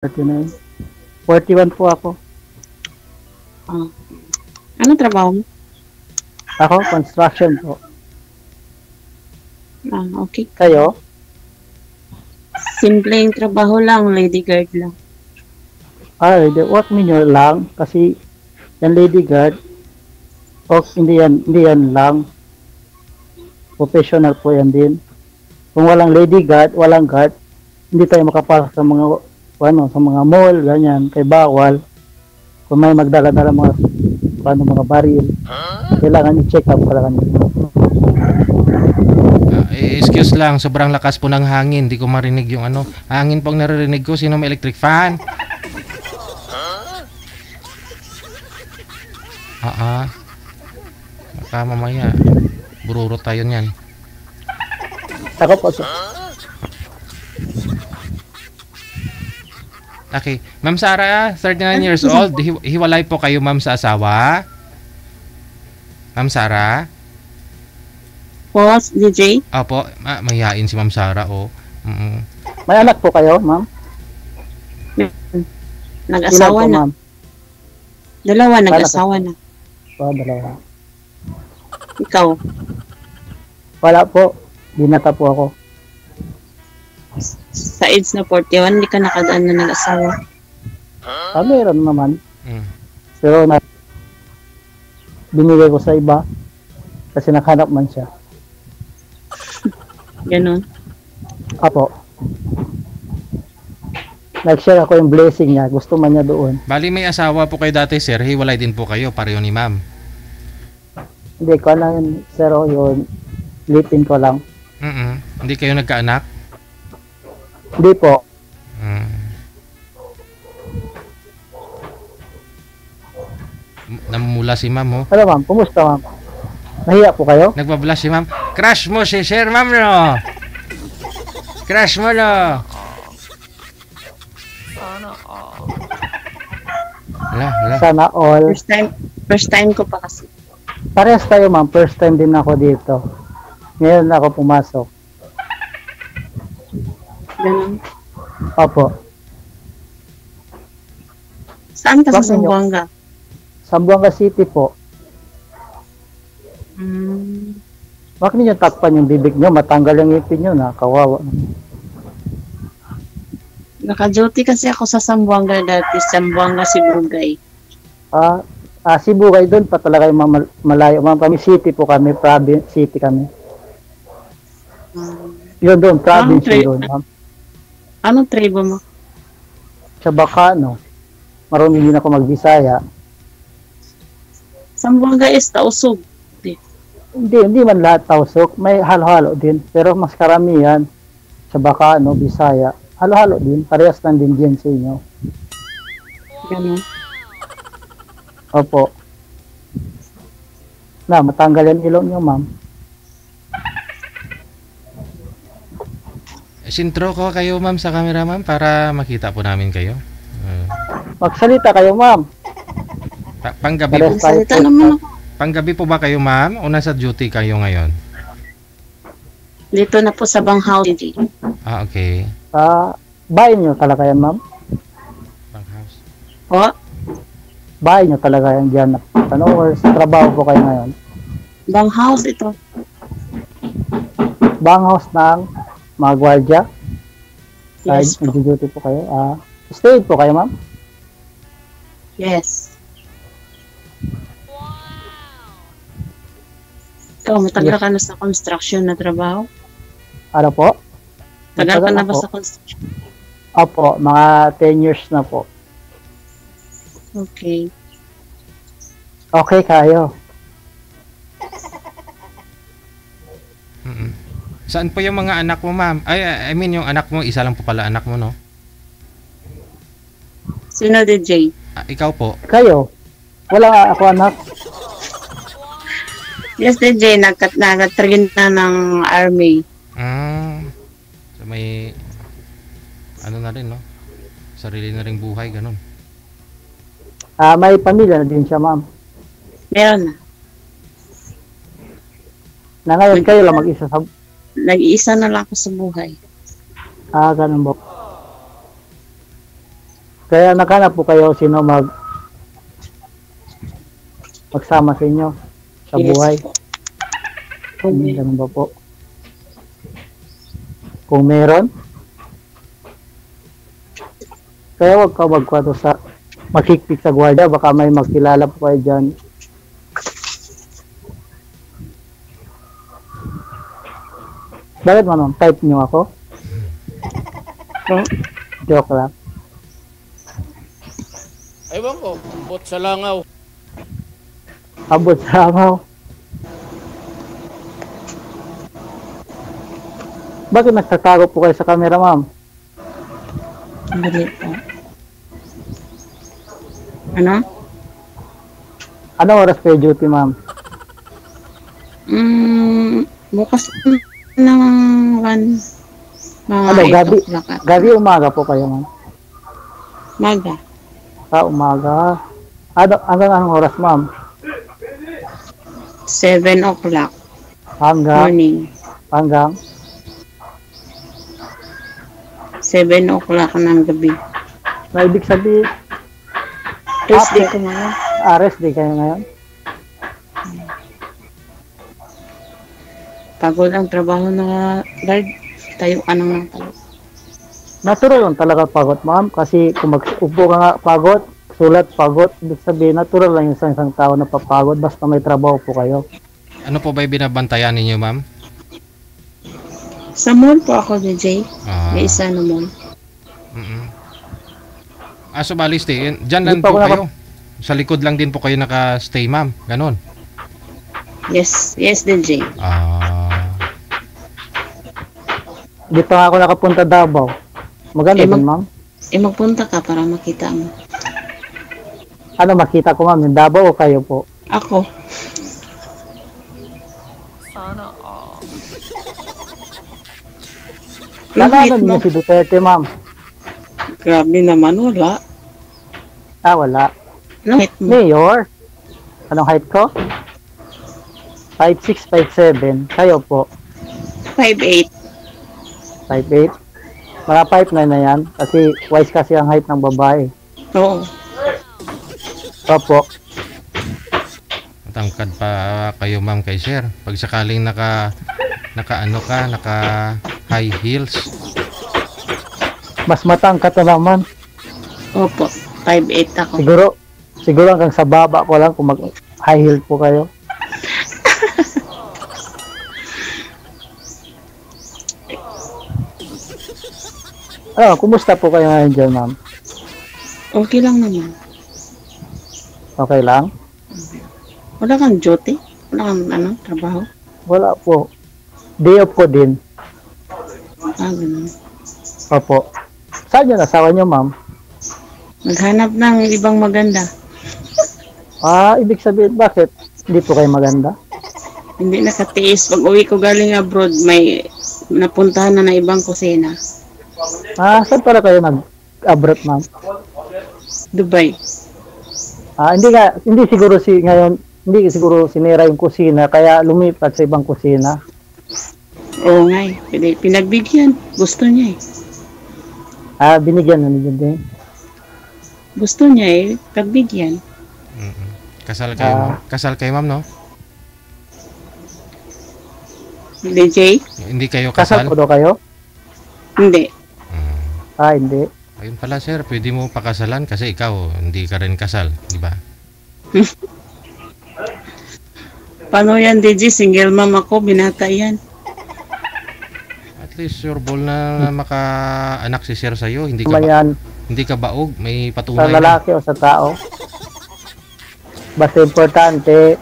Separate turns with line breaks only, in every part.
39. 41 po ako.
Ah. Anong trabaho mo?
Ako, construction po.
Ah, okay.
Kayo?
Simpleng trabaho lang, lady guard lang.
What minor lang kasi yan lady guard. O hindi yan lang. Professional po yan din. Kung walang lady guard, walang guard, hindi tayo makapasok sa mga mall, ganyan, kay bawal. Kung may magdala-dala mga baril, kailangan i-check up pala kanina.
Excuse lang, sobrang lakas po ng hangin. Hindi ko marinig yung ano. Hangin po ang naririnig ko. Sino may electric fan? Baka mamaya bururo tayo niyan.
Ako po.
Okay. Ma'am Sara, 39 years old. Hiwalay po kayo, ma'am, sa asawa? Ma'am Sara?
Boss, DJ?
Opo, mayayain si Ma'am Sara, oh.
May anak po kayo, ma'am?
Nag-asawa
Ilan po,
na.
ma'am?
Dalawa, nag-asawa na.
Dalawa.
Ikaw?
Wala po. Binata po ako.
Sa age na 41, hindi ka nakadaan na nag-asawa.
Meron naman.
Mm.
Pero binigay ko sa iba kasi nakahanap man siya.
Ganon.
Apo. Nag-share ako yung blessing niya. Gusto man niya doon.
Bali may asawa po kayo dati, sir. Hiwalay din po kayo, pareho ni ma'am.
Hindi ko lang yun, zero yun. Lipin ko lang.
Hindi kayo nagkaanak?
Hindi po.
Namumula si ma'am, oh.
Ano ma'am? Kumusta ma'am? Nahiya po kayo?
Nagbablush si ma'am. Crush mo si sir, ma'am, no? Crush mo, no? Wala.
Sana all.
First time ko pa kasi.
Parehas tayo ma'am. First time din ako dito. Ngayon ako pumasok.
Ganon.
Opo.
Saan ka sa
Bakit nyo?
Zamboanga?
Zamboanga City po. Bakit niyo takpan yung bibig niyo? Matanggal yung ngipin niyo na. Kawawa.
Naka-duty kasi ako sa Zamboanga dati. Zamboanga, Sibugay.
Sibugay doon pa talaga yung malayo. Ma'am, kami city po kami. Province city kami. Yun doon. Province doon, ma'am.
Anong tribo mo?
Sa Bacano. Marunong din ako mag-Bisaya.
Zamboanga is Tausug.
Hindi man lahat tausok. May halo-halo din. Pero mas karamihan sa Bacano, Bisaya. Halo-halo din. Parehas lang din dyan sa inyo.
Ganon.
Opo. Matanggal yan ilong nyo, ma'am.
Sintro ko kayo, ma'am, sa camera, ma'am, para makita po namin kayo.
Magsalita kayo, ma'am.
Panggabi po.
Salita naman ako.
Panggabi po ba kayo, ma'am? O nasa duty kayo ngayon?
Dito na po sa Banghaw City.
Okay.
Bahay nyo talaga yan, ma'am?
Banghouse.
O?
Bahay nyo talaga yan dyan. Or sa trabaho po kayo ngayon?
Banghouse ito.
Banghouse ng mga gwardiya?
Yes po.
Nag-duty po kayo? Stayed po kayo, ma'am?
Yes. Ikaw, matagal ka na sa construction na trabaho?
Ano po?
Tagal ka na ba
ako.
sa construction?
Opo, mga 10 years na po.
Okay.
Okay kayo.
Saan po yung mga anak mo, ma'am? I mean, yung anak mo, isa lang po pala anak mo, no?
Sino DJ?
Ikaw po.
Kayo? Wala ako anak.
Yes, DJ. Nag-train na ng army.
So may ano na rin, no? Sarili na ring buhay, ganun.
May pamilya na din siya, ma'am.
Meron na.
Na ngayon kayo lang mag-isa sa...
Nag-iisa na lang ako sa buhay.
Ganun po. Kaya naghanap po kayo sino magsama sa inyo sa
Yes.
buhay.
Okay.
Ganun ba po? Kung meron, kaya wag ka magkwento sa makikpik sa gwardiya, baka may makilala po kayo dyan. Bakit man, type nyo ako? Joke lang.
Ewan ko, bot sa langaw.
Abot sa amaw. Bakit nagtatago po kayo sa camera, ma'am?
Dali po. Ano?
Anong oras kayo duty, ma'am?
Bukas ng 1, mga
Ano,
8
gabi?
o'clock at
Gabi umaga po kayo, ma'am?
maga.
Umaga. Hanggang anong oras, ma'am?
7 o'clock morning.
Hanggang
7 o'clock ng gabi.
na ibig sabihin,
Rest day ko ngayon.
rest day kayo ngayon?
Pagod ang trabaho na guard. Tayo ka nang tayo.
Natural lang talaga pagod, ma'am. Kasi kung mag-upo ka nga pagod, sulat pagod, ibig sabihin, natural lang yung isang tao na papagod basta may trabaho po kayo.
Ano po ba yung binabantayan ninyo, ma'am?
Sa mall po ako, DJ.
Ah,
May isa na mall.
so bali stay. Diyan lang
Hindi pa
po
ako
kayo. Sa likod lang din po kayo naka-stay, ma'am. Ganon.
Yes, DJ.
Di pa nga ako nakapunta Davao. Maganda din, ma'am.
Magpunta ka para makita mo.
Ano makita ko, ma'am? Yung Davao o kayo po?
Ako.
Nalaman
Bakit mo?
niyo si Duterte, ma'am?
Grabe naman, wala.
Wala.
Bakit mo?
Mayor? Anong height ko? 5'6", 5'7". Kayo po?
5'8".
5'8". Mga 5'9 na yan. Kasi wise kasi ang height ng babae.
Oo.
Opo.
Matangkad pa kayo, ma'am, kay sir. Pag sakaling naka high heels.
Mas matangkat na naman.
Opo. 5'8 ako.
Siguro hanggang sa baba ko lang kung mag high heel po kayo. Kumusta po kayo ngayon dyan, ma'am?
Okay lang naman.
Okay lang?
Wala kang duty? Wala kang trabaho?
Wala po. Day off ko din.
Ganun.
Opo. Saan yung asawa nyo, ma'am?
Maghanap ng ibang maganda.
Ibig sabihin, bakit? Hindi po kayo maganda?
Hindi nakatiis. Pag uwi ko galing abroad, may napuntahan na ibang kusina.
Saan pala kayo nag-abroad, ma'am?
Dubai.
Hindi siguro sinira yung kusina, kaya lumipat sa ibang kusina.
Oo nga eh. Pinagbigyan. Gusto niya eh.
Binigyan na niyo din.
Gusto niya eh. Pagbigyan.
Kasal kayo, ma'am. Kasal kayo, ma'am, no?
DJ?
Hindi kayo
Kasal
kasal?
po daw kayo?
Hindi.
Hindi.
Ayun pala, sir. Pwede mo pakasalan kasi ikaw hindi ka rin kasal, di ba?
Paano yan, DJ? Single mom ako. Binata yan.
At least sure ball na maka-anak si sir sa'yo. Hindi ka,
Mayan,
hindi ka baog. May
sa
patunay na.
lalaki o sa tao. Basta importante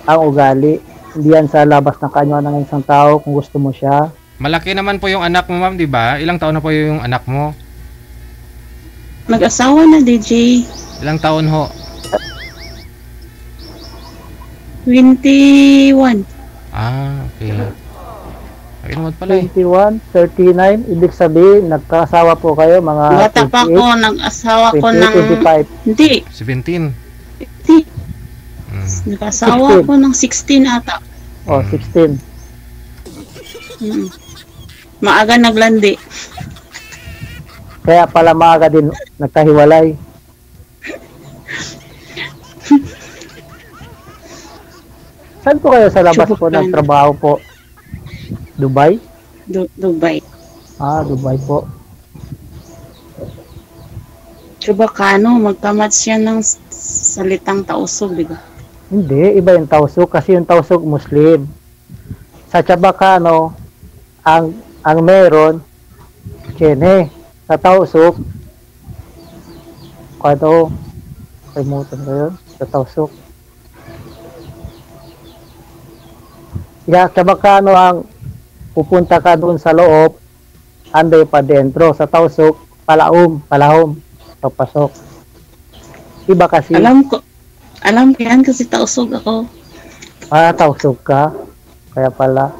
ang ugali. Hindi yan sa labas ng kanya ng isang tao kung gusto mo siya.
Malaki naman po yung anak mo, ma'am, di ba? Ilang taon na po yung anak mo?
Mag-asawa na, DJ.
Ilang taon ho?
21.
Okay. Okay naman pala eh.
21, 39, ibig sabihin, nagkasawa po kayo mga
Bata pa ko, nag-asawa ko ng...
25.
Hindi.
17.
Hindi. Nag-asawa
16.
ko ng 16 ata.
16.
Mm. Maaga naglandi.
Kaya pala maaga din nagkahiwalay. Saan po kayo sa labas po
Chubukan.
nagtrabaho po? Dubai?
Dubai.
Dubai po.
Chubacano, magtamad siya ng salitang tausog, di ba?
Hindi, iba yung Tausug kasi yung Tausug Muslim. Sa Chabacano, ang meron, Chene. Sa Tausug, kado, kalimutan ko yun, sa Tausug. Chabacano ang pupunta ka doon sa loob, anday pa dentro. Sa Tausug, palahom, papasok. Iba kasi.
Alam ko yan kasi tausog ako.
Tausug ka. Kaya pala.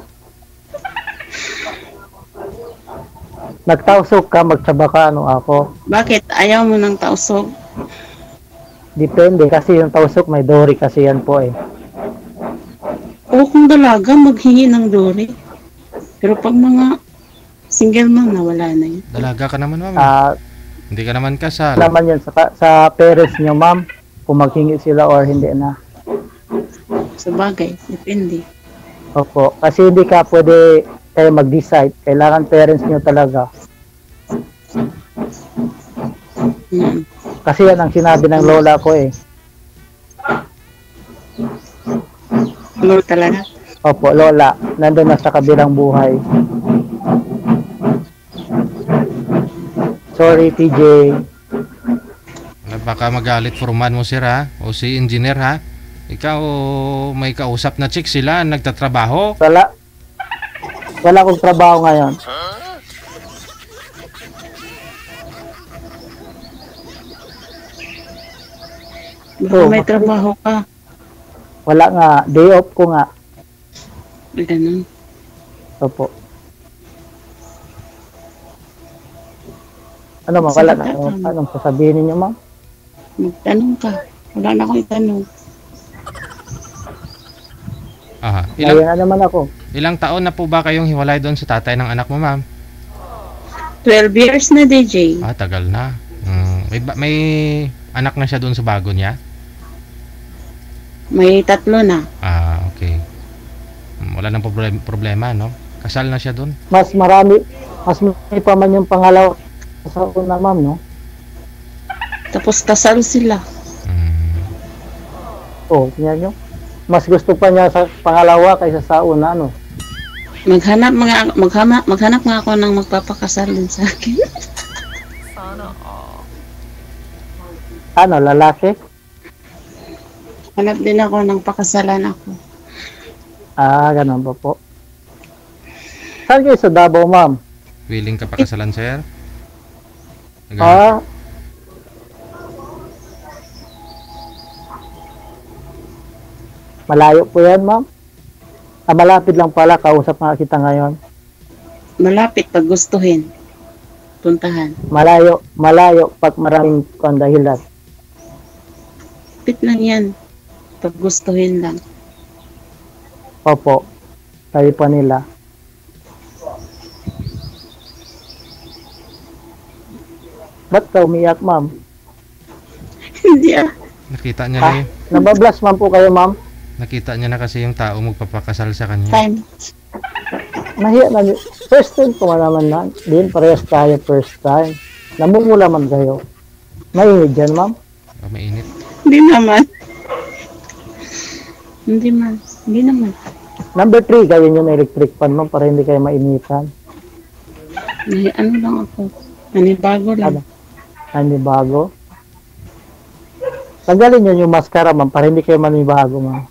Nagtausog ka, magtsabakano ako.
Bakit? Ayaw mo ng tausog?
Depende kasi yung tausog may dori kasi yan po eh.
O kung dalaga, maghingi ng dori. Pero pag mga single man, nawala na yun.
Dalaga ka naman, ma'am. Hindi ka naman kasal.
Naman yan sa parents nyo, ma'am, kung maghingi sila or hindi na.
Sa bagay, depende.
Opo. Kasi hindi ka pwede kayo mag-decide. Kailangan parents nyo talaga. Kasi yan ang sinabi ng lola ko eh.
Ano talaga?
Opo, lola. Nandun na sa kabilang buhay. Sorry, TJ.
Baka magalit foreman mo, sir, ha? O si engineer, ha? Ikaw, may kausap na chick sila, nagtatrabaho.
Wala akong trabaho ngayon.
Baka may trabaho ka.
Wala nga. Day off ko nga.
Ganun.
Opo. Ano ma'am? Wala na. Anong sasabihin ninyo, ma'am?
Magtanong ka. Wala na akong itanong.
Aha.
Ngayon na naman ako.
Ilang taon na po ba kayong hiwalay doon sa tatay ng anak mo, ma'am?
12 years na, DJ.
Tagal na. May anak na siya doon sa bago niya?
May 3 na.
Okay. Wala nang problema, no? Kasal na siya doon?
Mas marami pa man yung pangalawa sa una, ma'am, no?
Tapos kasal sila.
Tingnan nyo. Mas gusto pa niya sa pangalawa kaysa sa una, no?
Maghanap nga ako ng magpapakasal din sa akin.
Lalaki?
Hanap din ako ng pakasalan ako.
Ganun ba po? Saan kayo sa Davao, ma'am?
Willing ka pakasalan, sir?
Malayo po yan, ma'am? Malapit lang pala, kausap nga kita ngayon.
Malapit pag gustuhin. Puntahan.
Malayo pag maraming dahilan.
Malapit lang yan. Pag gustuhin lang.
Opo. Sabi pa nila. Ba't ka umiyak, ma'am?
Hindi
Nakita niya na yun.
Nabablas man po kayo, ma'am?
Nakita niya na kasi yung tao magpapakasal sa kanya.
Time.
Nahiya na. First time ko naman na. Din, parehas tayo first time. Namumula man kayo. Mainit dyan, ma'am?
Mainit.
Hindi naman. Hindi naman.
Number 3, gawin yung electric fan, ma'am, para hindi kayo mainitan.
Ano lang ako. Nanibago lang.
Nanibago? Tanggalin nyo yung mascara, ma'am, para hindi kayo manibago, ma'am.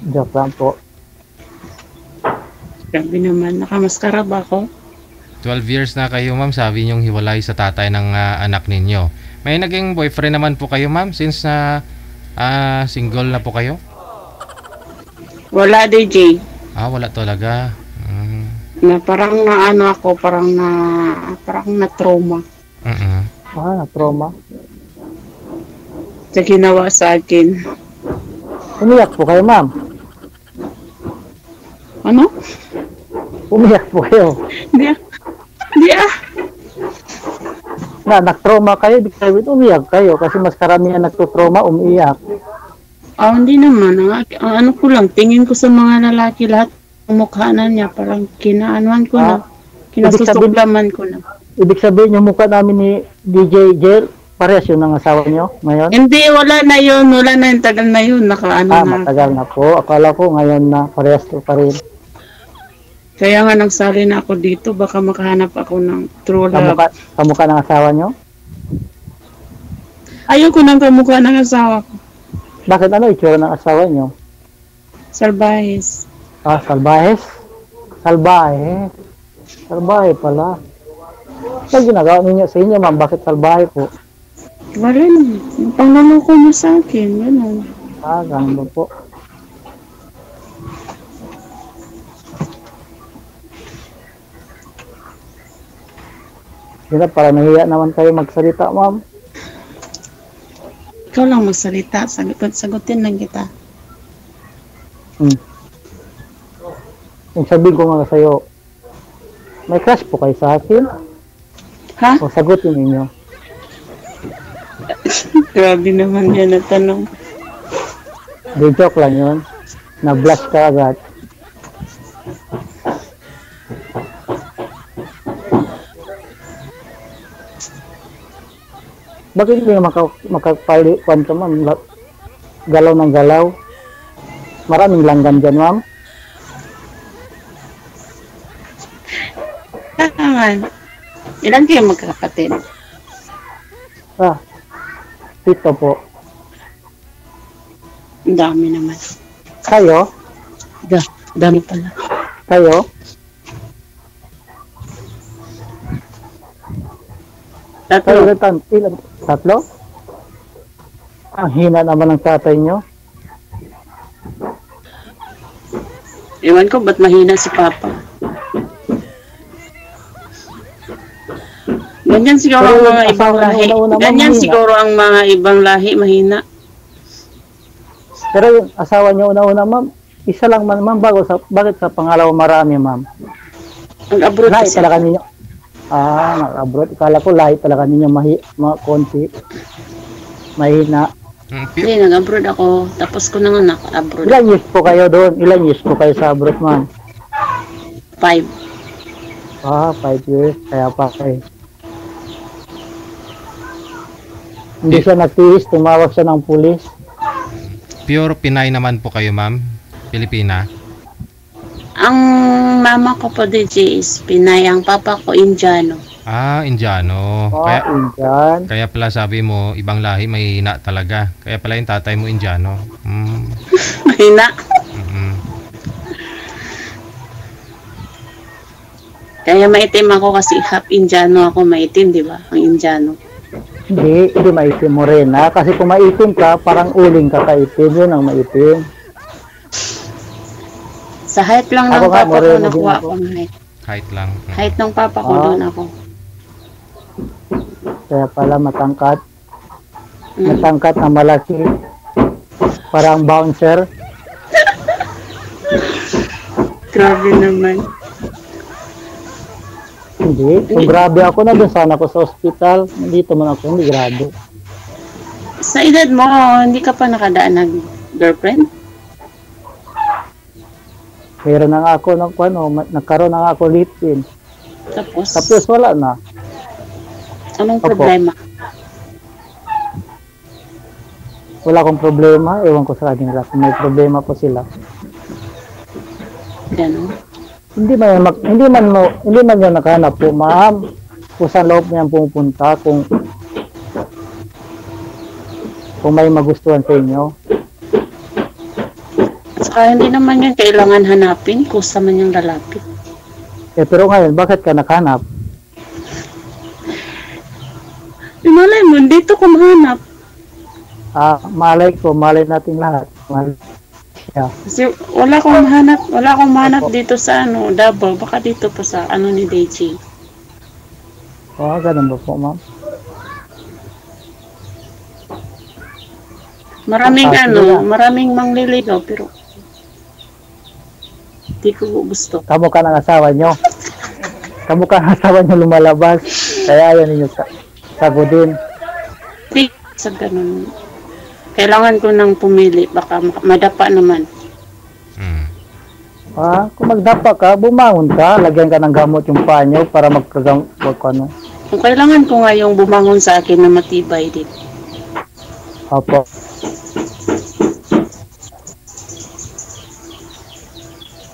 Joke lang po.
Grabe naman. Nakamaskara ba ako?
12 years na kayo, ma'am, sabi niyong hiwalay sa tatay ng anak ninyo. May naging boyfriend naman po kayo, ma'am, since single na po kayo?
Wala, DJ.
Wala talaga.
Na parang parang na trauma.
Trauma.
Sa ginawa sa akin.
Umiyak po kayo, ma'am.
Ano?
Umiyak po kayo.
Hindi ah.
Na, nag-trauma kayo, ibig sabihin umiyak kayo kasi mas karamihan nagtutrauma, umiiyak.
Hindi naman. Ang ano ko lang, tingin ko sa mga lalaki lahat ng mukha na niya, parang kinaanuan ko na. Kinasusuklaman ko na.
Ibig sabihin yung mukha namin ni DJ Jer, parehas yun ang asawa nyo ngayon?
Hindi, wala na yun. Wala na yung tagal na yun. Nakaano na.
Matagal na po. Akala ko ngayon na parehas to pa rin.
Kaya nga nagsali na ako dito. Baka makahanap ako ng true love.
Kamukha ng asawa nyo?
Ayoko nang kamukha ng asawa ko.
Bakit ano itsura ng asawa nyo?
Salbahis.
Salbahes? Salbahe. Salbahe pala. Ano ginagawa ninyo sa inyo, ma'am? Bakit salbahe po?
Wala naman. Yung pangluloko mo sa akin. Ganun.
Ganun ba po? Sila, para nahiya naman kayo magsalita, ma'am.
Ikaw lang magsalita. Sagutin lang kita.
Yung sabihin ko nga sa'yo, may crush po kayo sa akin?
Ha?
O sagutin ninyo.
Grabe naman yan na tanong.
Di joke lang yun. Na-blush ka agad. Bakit hindi makapali kwento, ma'am? Galaw ng galaw. Maraming langgam dyan, ma'am.
Kailangan. Ilan kayo magkakapatid?
Tito po.
Ang dami naman.
Kayo?
Dami pala.
Kayo?
Tatlo.
Ilan? Tatlo? Ang hina naman ng tatay nyo.
Ewan ko, ba't mahina si Papa? Ganyan siguro ang mga ibang lahi. Ganyan siguro ang mga ibang lahi, mahina.
Pero yung asawa nyo una-una, ma'am, isa lang man, ma'am, bakit sa pangalawa marami, ma'am?
Nag-abroad
Lahi
kasi
talaga
ako.
ninyo. Nag-abroad. Kala ko lahi talaga ninyo konti. Mahina.
Hindi, nag-abroad ako. Tapos ko na nga naka-abroad.
Ilan years po kayo doon? Ilan years po kayo sa abroad, ma'am?
5.
5 years. Kaya pa kayo. Hindi siya nagtiis, tumawag siya ng pulis.
Pure Pinay naman po kayo, ma'am? Pilipina?
Ang mama ko po DJ is Pinay. Ang papa ko Indiano.
Indiano.
Indian.
Kaya pala sabi mo, ibang lahi mahina talaga. Kaya pala yung tatay mo Indiano.
Mahina. Kaya maitim ako kasi half Indiano ako. Maitim, di ba? Ang Indiano.
Hindi maitim mo rin, ha? Kasi kung maitim ka, parang uling ka kaitim. Yun ang maitim.
Sa height lang ng
Ako nga,
papa ko
moreno din
nakuha
ako.
ko ng height.
Height lang.
Height ng papa ko doon ako.
Kaya pala matangkat. Matangkat na malaki. Parang bouncer.
Grabe naman.
Hindi. Kung grabe ako na doon sana ako sa ospital. Nandito man ako, hindi grabe.
Sa edad mo, hindi ka pa nakadaan ng girlfriend?
Meron na nga ako nagkaroon na nga ako live-in. Tapos wala na.
Anong
Opo.
problema?
Wala akong problema. Ewan ko sa kanila kung may problema po sila.
Ganun.
Hindi man yan nakahanap po, ma'am. Kung saan loob niyan pumupunta, kung may magustuhan sa inyo.
Saka hindi naman yan kailangan hanapin, kusa man yung lalapit.
Pero ngayon, bakit ka nakahanap?
Malay mo, dito ko mahanap.
Malay natin lahat. Yeah.
Kasi wala akong mahanap dito sa Davao, baka dito pa sa ni DJ.
Ganun ba po, ma'am?
Maraming mangliligaw pero di ko gusto.
Kamukha ng asawa nyo. kamukha ng asawa niyo lumalabas. Kaya ayaw ninyo sagutin.
Di sa ganun. Kailangan ko nang pumili, baka madapa naman.
Mm.
Kung magdapa ka, bumangon ka, lagyan ka ng gamot yung paa niyo para ano.
Kung kailangan ko nga yung bumangon sa akin na matibay din.
Opo.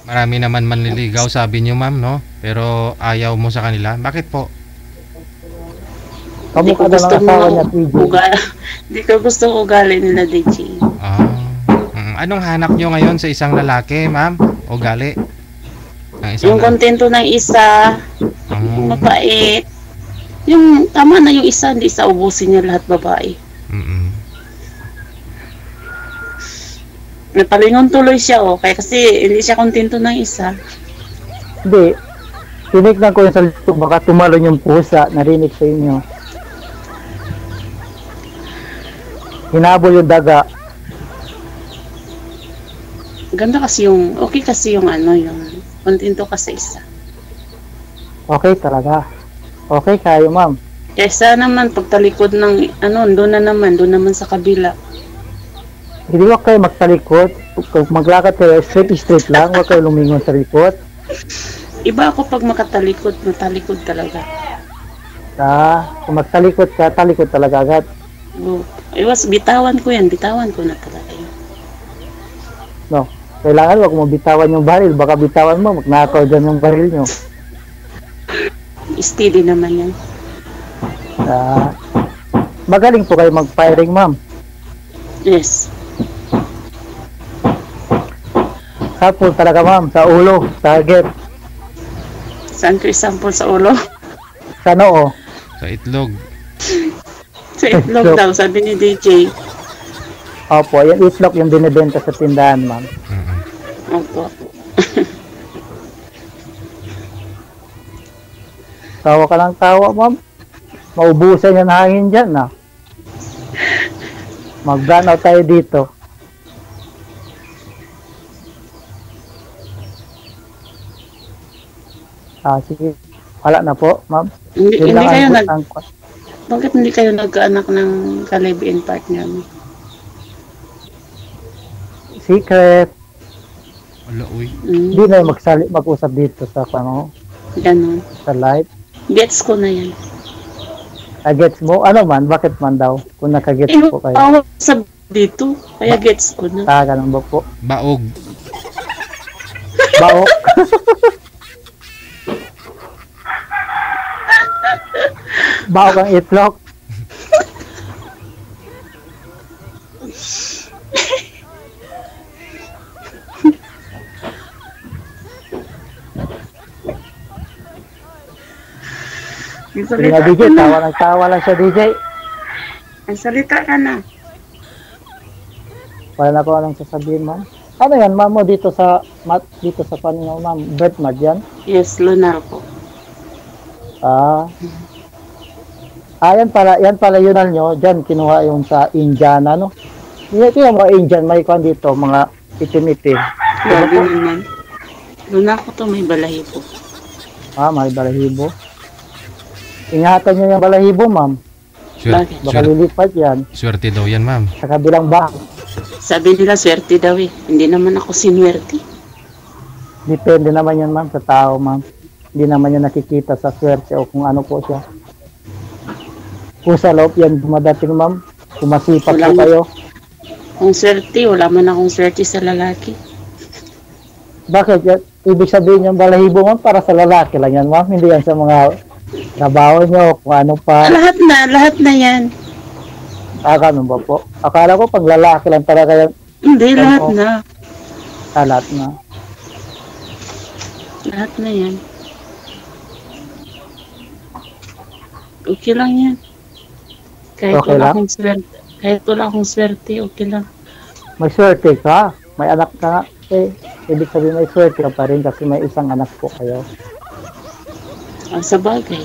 Marami naman manliligaw sabi niyo ma'am, no? Pero ayaw mo sa kanila. Bakit po?
Kamukha na ng asawa niya, TJ.
Hindi ko gusto ugali nila, DJ.
Anong hanap nyo ngayon sa isang lalaki, ma'am? Ugali? Ng isang
Yung kontento ng isa, mapait. Yung tama na yung isa, hindi sa ubusin niya lahat babae. Napalingon tuloy siya, kaya kasi hindi siya kontento ng isa.
Hindi. Tinignan ko yung salito, baka tumalon yung pusa, narinig sa inyo. Hinabol yung daga.
Ganda kasi yung, okay kasi yung yung kontento ka sa isa.
Okay talaga. Okay kayo, ma'am.
Kaysa naman pagtalikod ng doon naman sa kabila.
Hindi wag kayo magtalikod. Kung maglakad kayo, straight lang. Wag kayo lumingon sa likod.
Iba ako pag makatalikod, matalikod talaga.
Kung magtalikod ka, talikod talaga agad.
Bitawan ko na talaga yun.
No, kailangan wag mo bitawan yung baril. Baka bitawan mo, magnakaw dyan yung baril nyo.
Steady naman yan.
Magaling po kayo mag-firing, ma'am.
Yes.
Sapul talaga, ma'am. Sa ulo, target.
Saan ko example sa ulo?
Sa noo.
Sa itlog.
Sa itlog daw, sabi ni DJ.
Opo, yung itlog yung binibenta sa tindahan, ma'am.
Opo.
Tawa ka lang tawa, ma'am. Maubusan yung hangin dyan, Mag-burn out tayo dito. Sige. Wala na po, ma'am.
Bakit hindi kayo nagkaanak ng ka-live-in partner mo?
Secret.
Wala, uy.
Hindi na mag-usap dito sa
Ganon.
sa live.
Gets ko na yan.
Gets mo? Ano man? Bakit man daw? Kung nakagets po kayo.
Awag sa dito, kaya gets ko na.
Ganun ba po?
Baog.
Baok. Baok ang itlog. Sige na, DJ. Tawa lang siya, DJ.
Ang salita ka na.
Wala na ko anong sasabihin, ma'am. Ano yan, ma'am mo dito sa paninyo, ma'am? Bird mad yan?
Yes, lunar po.
Yan pala yun nyo. Diyan, kinuha yung sa Indian, Ito yung mga Indian, may kwan dito, mga itim-itim.
Grabe naman. Lunar ko to, may balahibo.
May balahibo. Ingatan nyo yung balahibo, ma'am. Baka lilipat yan.
Swerte daw yan, ma'am.
Sa kabilang bahay.
Sabi nila, swerte daw eh. Hindi naman ako sinwerte.
Depende naman yan, ma'am, sa tao, ma'am. Hindi naman yan nakikita sa swerte o kung ano po siya. Kung sa loob yan dumadating, ma'am, kung masipag po kayo.
Kung swerte, wala man akong swerte sa lalaki.
Bakit? Ibig sabihin yung balahibo, ma'am, para sa lalaki lang yan, ma'am. Hindi yan sa mga trabaho nyo, kung ano pa.
Lahat na yan.
Ganun ba po? Akala ko pag lalaki lang talaga yan.
Hindi, lahat na.
Lahat na.
Lahat na yan. Okay lang yan. Kahit
Okay
wala
lang?
akong swerte, okay lang.
May swerte ka. May anak ka. Ibig sabihin may swerte ka pa rin kasi may isang anak po kayo.
Sa bagay.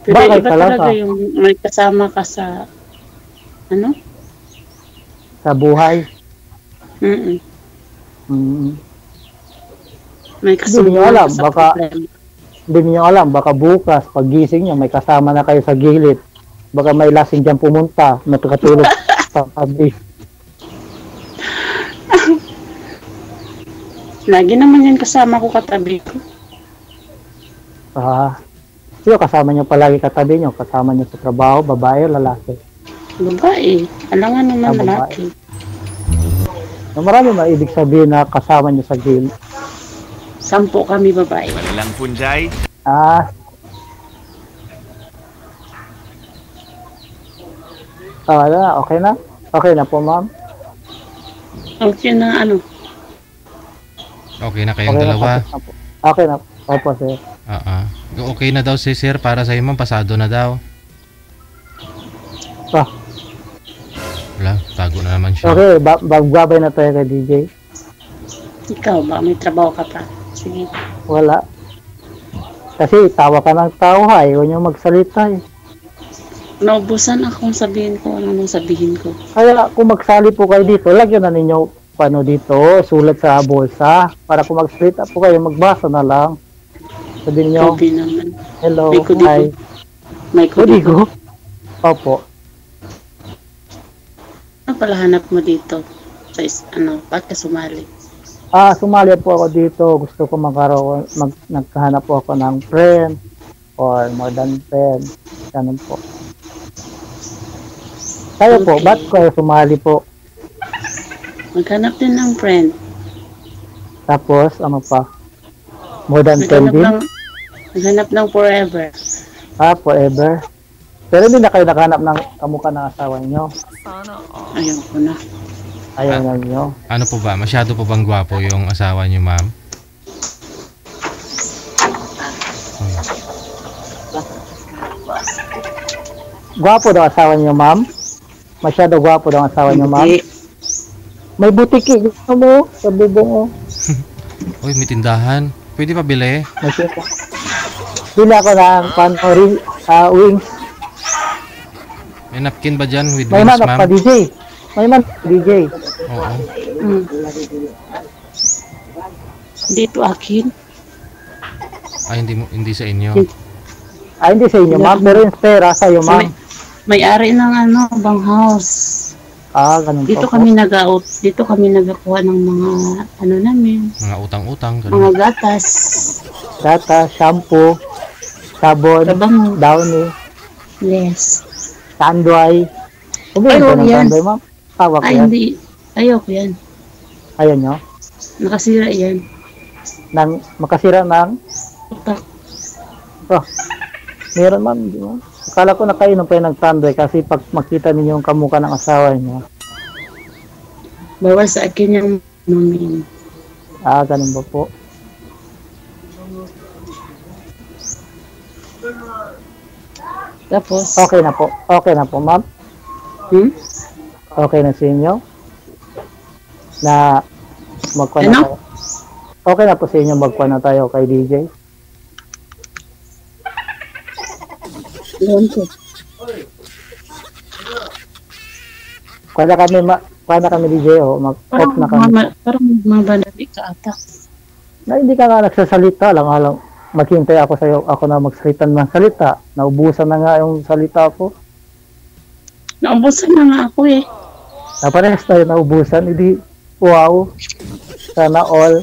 Pero
Bagay
iba talaga yung may kasama ka sa
Sa buhay.
May
Hindi niyo alam,
kasunod sa
baka-
problema.
Hindi niyo alam, baka bukas, paggising niyo, may kasama na kayo sa gilid. Baka may lasing dyan pumunta, natutulog sa tabi.
Lagi naman yan kasama ko katabi ko.
Sino kasama niyo palagi katabi niyo? Kasama niyo sa trabaho, babae o lalaki?
Babae. Alangan naman
Ah, babae.
lalaki.
Na marami na ibig sabihin na kasama niyo sa gilid.
10 kami babae.
Walang punjay.
Ah. Wala na, okay na? Okay na po, ma'am.
Okay na ano.
Okay na kayong
Okay na,
dalawa?
tapos na po. Okay na. Opo, sir.
Okay na daw si sir para sa ma'am, pasado na daw.
Ah,
Wala, tago na naman siya.
okay, bagbabay na tayo kay DJ.
Ikaw ba? May trabaho ka pa? Sige.
Wala. Kasi tawa ka ng tao, ha. Ayaw niyo magsalita, eh.
Naubusan akong sabihin ko. Ano nang sabihin ko?
Kaya kung magsali po kayo dito, lagyan na ninyo paano dito, sulat sa bulsa. Para kung mag-split up po kayo, magbasa na lang. Sabihin nyo,
Kobe naman.
hello,
May kudigo.
hi.
May kudigo.
Opo.
Ano pala hanap mo dito? Ba't ka sumali?
Sumali po ako dito. Gusto ko naghahanap po ako ng friend or more than friend. Ganun po. Kayo po,
Okay.
ba't kayo sumali po?
Maghanap din ng friend.
Tapos, ano pa? More than friend din?
Maghanap ng forever.
Forever. Pero hindi na kayo nakahanap ng kamukha ng asawa niyo.
Ayaw ko na.
Ayaw na niyo.
Ano po ba? Masyado po bang gwapo yung asawa niyo, ma'am?
Gwapo daw asawa niyo, ma'am? Masyado gwapo daw ang asawa niyo, ma'am?
Hindi.
May butiki. Gusto mo? Sa bubong, oh.
Uy, may tindahan. Pwede pa bili?
May sika. Bili ako ng wings.
May napkin ba dyan with
May
wings,
manap
ma'am?
pa, DJ. May manap pa, DJ.
Oo.
Mm. Dito akin.
Hindi sa inyo.
Hindi sa inyo, ma'am. Pero yung pera sa'yo, ma'am.
May-ari ng bang house.
Ganun
Dito
po.
kami nag-out. Dito kami nagakuha ng mga namin.
Mga utang-utang.
Mga
Ganun.
gatas.
Data, shampoo, sabon,
Tabango.
downy,
Yes.
tanduay. Bumili
Ay,
ko
oh,
ng
yan.
tanduay, ma'am. Tawa ko
Ay,
yan.
hindi. Ayoko yan.
Ayaw nyo.
Nakasira yan.
Makasira ng...
Utak.
Meron, ma'am. Di ba? Akala ko nakainom pa yung ng tanduay kasi pag makita ninyo yung kamukha ng asawa niyo.
Bawal sa akin yung namin.
Ganun ba po?
Tapos,
Okay na po. Okay na po, ma'am. Okay na sa inyo? Na magkuha na
Ano?
tayo. Okay na po sa inyo magkuha na tayo kay DJ?
yun ko.
Kuha na kami DJ, mag-off na kami.
Parang mabanali ka ata.
Na hindi ka nga nagsasalita lang, maghintay ako sa'yo, ako na magsalita ng salita. Naubusan na nga yung salita ko.
Naubusan na nga ako eh.
Naparehas tayo naubusan, hindi, wow. Sana all.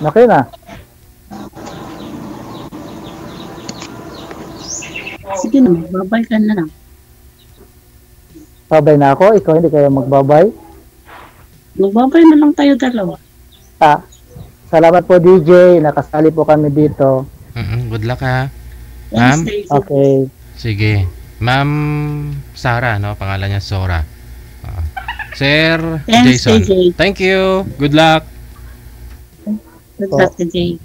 Okay na.
Sige na, babay ka na lang.
Babay na ako, ikaw hindi kayo magbabay.
Magbabay na lang tayo dalawa.
Salamat po DJ, nakasali po kami dito.
Good luck ha. Ma'am?
Wednesday.
Okay.
Sige. Ma'am Sarah, no? Pangalan niya Sora. Sir
Thanks,
Jason.
AJ.
Thank you. Good luck.
Good luck today.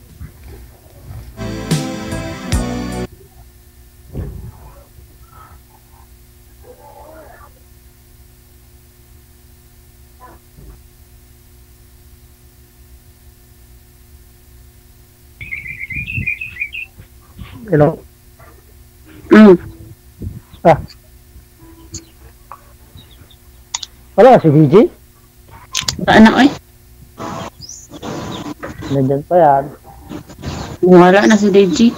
Hello. Wala si DJ.
Anak eh.
Nandyan pa yan.
Wala na si DJ.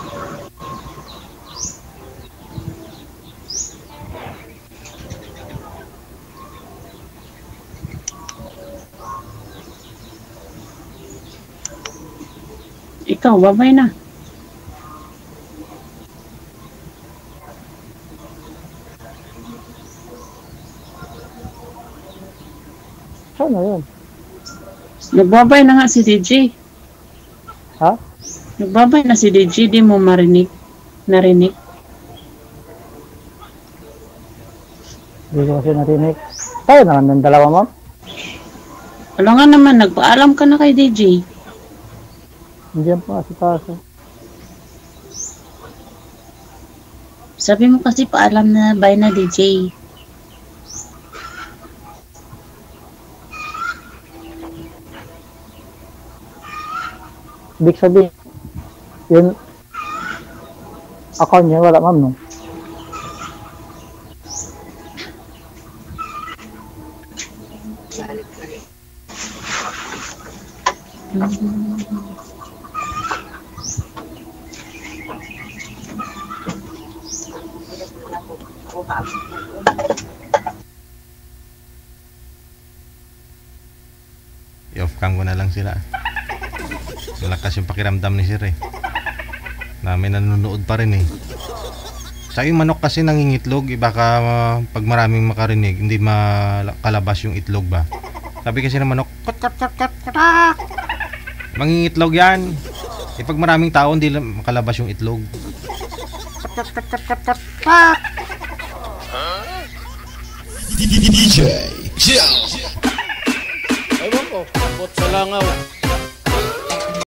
Ikaw, babay na.
Saan na yun?
Nagbabay na nga si DJ.
Ha?
Nagbabay na si DJ, di mo marinig. Narinig.
Hindi ko kasi narinig. Tayo na lang ng dalawa, ma'am.
Wala nga naman, nagpaalam ka na kay DJ.
Nandiyan pa si Taso.
Sabi mo kasi paalam na bye na DJ.
Ibig sabihin, yun, account niya, wala ma'am, no?
I-off cam ko na lang sila. Malakas yung pakiramdam ni Sir eh. Na may nanonood pa rin eh. Sa yung manok kasi nangingitlog, baka pag maraming makarinig, hindi makalabas yung itlog ba. Sabi kasi ng manok, kot kot kot kot kotak! Mangingitlog yan. Pag maraming tao, hindi makalabas yung itlog. Kot kot kot kot kot kot kotak!
Ewan ko, abot sa langaw.